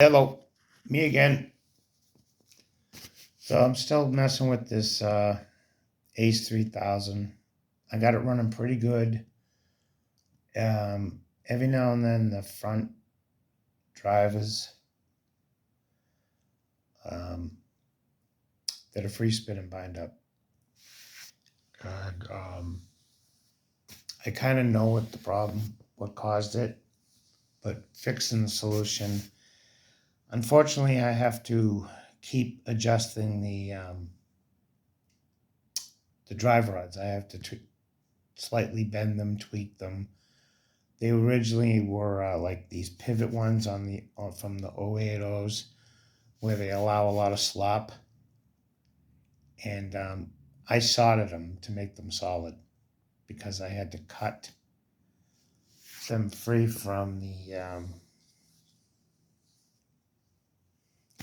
Hello, me again. So I'm still messing with this Ace 3000. I got it running pretty good. Every now and then the front drivers um, that are free spin and bind up. And I kind of know what caused it, but fixing the solution. Unfortunately, I have to keep adjusting the drive rods. I have to slightly bend them, tweak them. They originally were like these pivot ones from the 080s, where they allow a lot of slop, and I soldered them to make them solid because I had to cut them free from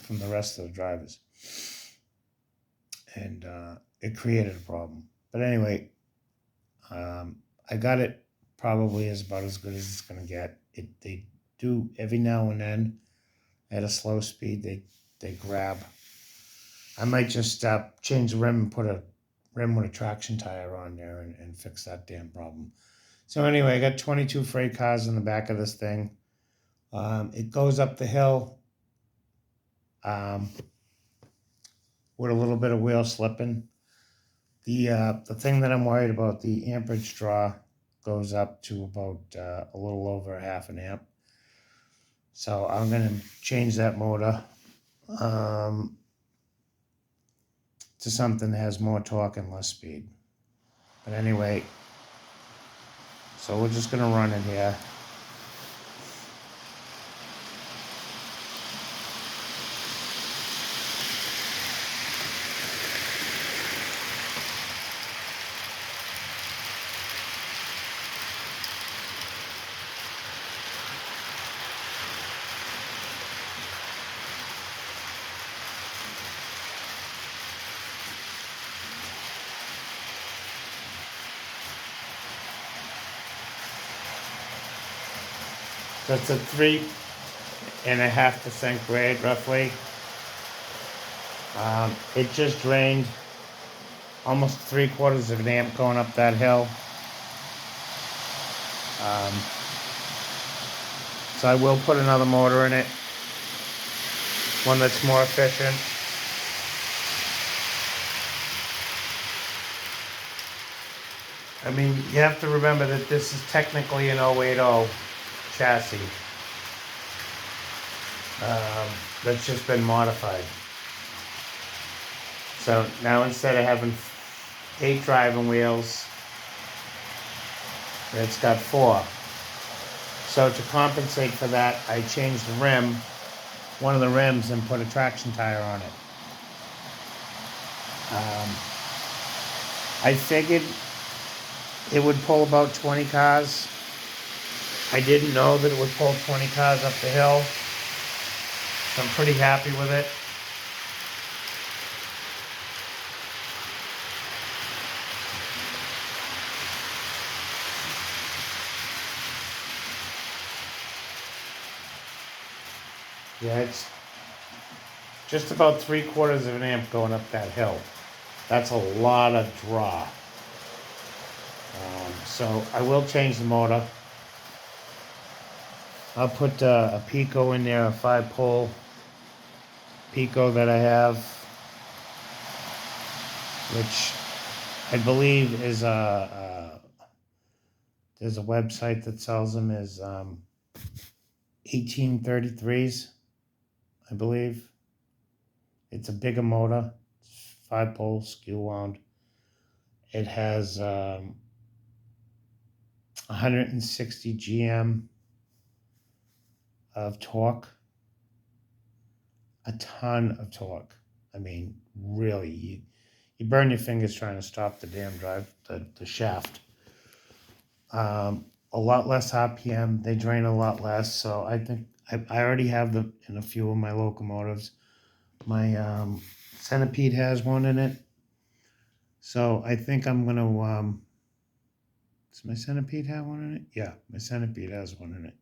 the rest of the drivers, and it created a problem. But anyway, I got it probably about as good as it's gonna get. They do every now and then at a slow speed. They grab. I might just change the rim and put a rim with a traction tire on there and fix that damn problem. So anyway, I got 22 freight cars in the back of this thing. It goes up the hill um, with a little bit of wheel slipping. The thing that I'm worried about, the amperage draw goes up to about a little over a half an amp. So I'm going to change that motor to something that has more torque and less speed. But anyway, so we're just going to run it here. That's a 3.5% grade, roughly. It just drained almost 3/4 of an amp going up that hill. So I will put another motor in it, one that's more efficient. I mean, you have to remember that this is technically an 080 chassis. That's just been modified. So now instead of having 8 driving wheels, it's got 4. So to compensate for that, I changed the rim, one of the rims, and put a traction tire on it. I figured it would pull about 20 cars. I didn't know that it would pull 20 cars up the hill. So I'm pretty happy with it. Yeah, it's just about 3/4 of an amp going up that hill. That's a lot of draw. So I will change the motor. I'll put a Pico in there, a 5-pole Pico that I have, which I believe is there's a website that sells them as 1833s, I believe. It's a bigger motor, 5-pole, skew wound. It has 160 GM of torque, a ton of torque. I mean, really, you burn your fingers trying to stop the damn the shaft. A lot less RPM. They drain a lot less. So I think I already have them in a few of my locomotives. My Centipede has one in it. So I think I'm going to... does my Centipede have one in it? Yeah, my Centipede has one in it.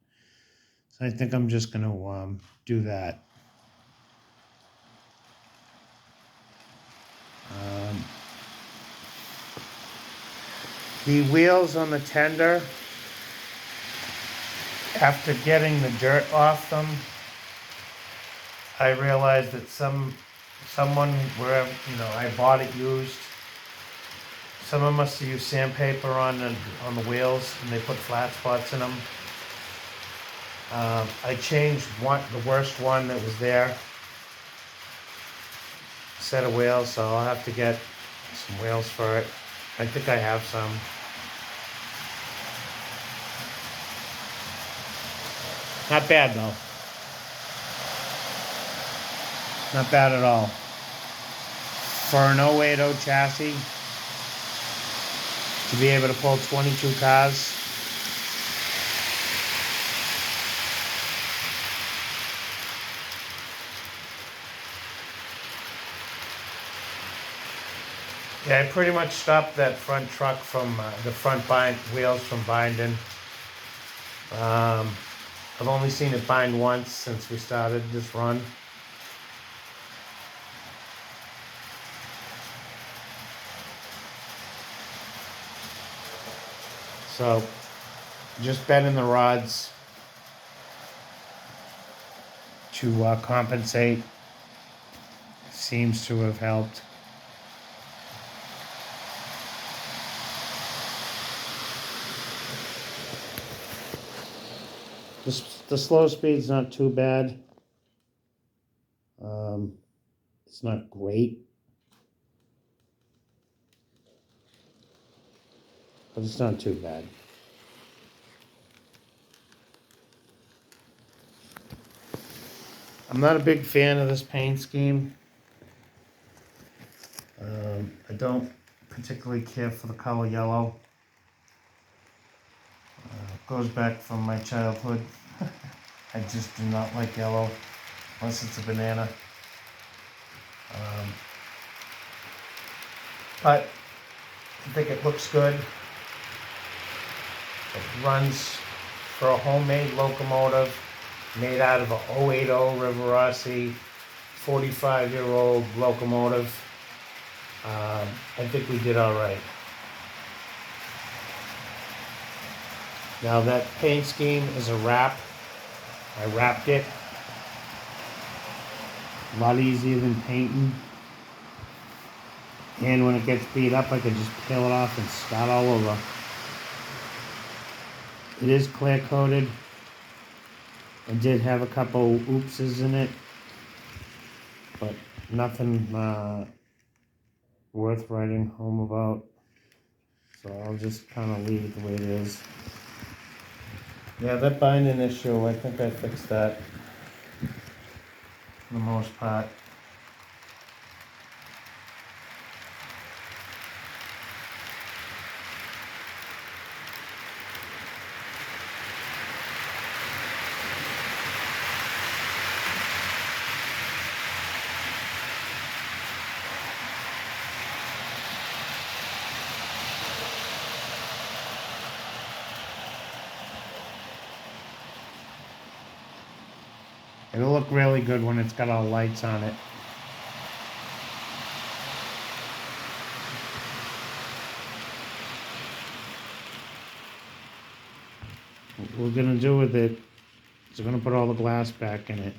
So I think I'm just going to do that. The wheels on the tender, after getting the dirt off them, I realized that someone, wherever, I bought it used, someone must have used sandpaper on the wheels, and they put flat spots in them. I changed the worst one that was there, set of wheels, so I'll have to get some wheels for it. I think I have some. Not bad though. Not bad at all. For an 080 chassis, to be able to pull 22 cars. Yeah, I pretty much stopped that front truck from the front wheels from binding. I've only seen it bind once since we started this run. So, just bending the rods to compensate seems to have helped. The slow speed's not too bad. It's not great, but it's not too bad. I'm not a big fan of this paint scheme. I don't particularly care for the color yellow. It goes back from my childhood. I just do not like yellow, unless it's a banana. But I think it looks good. It runs for a homemade locomotive made out of a 080 Rivarossi 45-year-old locomotive. I think we did all right. Now that paint scheme is a wrap. I wrapped it. A lot easier than painting. And when it gets beat up, I can just peel it off and start all over. It is clear coated. I did have a couple oopses in it, but nothing worth writing home about. So I'll just kind of leave it the way it is. Yeah, that binding issue, I think I fixed that for the most part. It'll look really good when it's got all lights on it. What we're gonna do with it is we're gonna put all the glass back in it.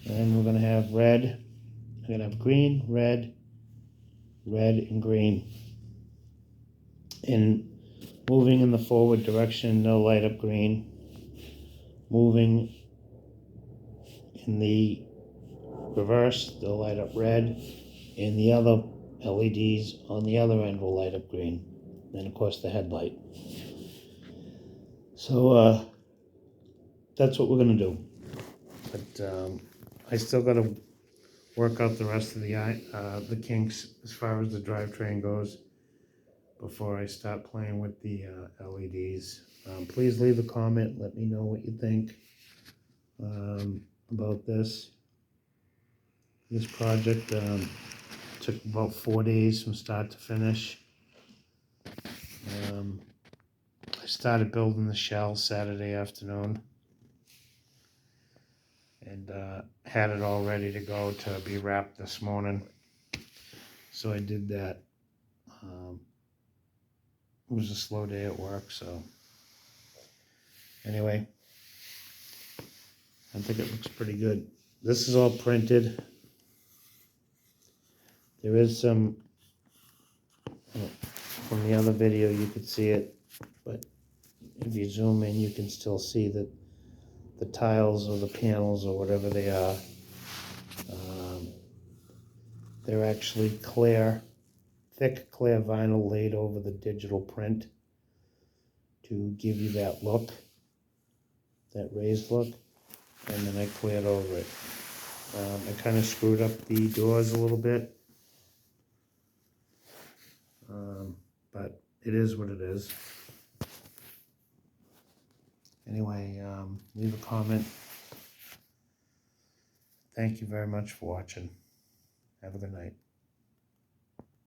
And we're gonna have red, we're gonna have green, red, red, and green. And moving in the forward direction, they'll light up green. Moving in the reverse, they'll light up red, and the other LEDs on the other end will light up green. And of course the headlight. So that's what we're gonna do. But I still gotta work out the rest of the kinks as far as the drivetrain goes before I start playing with the LEDs. Please leave a comment. Let me know what you think about this. This project took about 4 days from start to finish. started building the shell Saturday afternoon, and had it all ready to go to be wrapped this morning. So I did that. It was a slow day at work, so anyway, I think it looks pretty good. This is all printed. There is some, from the other video you could see it, but if you zoom in you can still see that the tiles or the panels or whatever they are, they're actually clear, thick clear vinyl laid over the digital print to give you that look, that raised look, and then I cleared over it. I kind of screwed up the doors a little bit, but it is what it is. Anyway, leave a comment. Thank you very much for watching. Have a good night.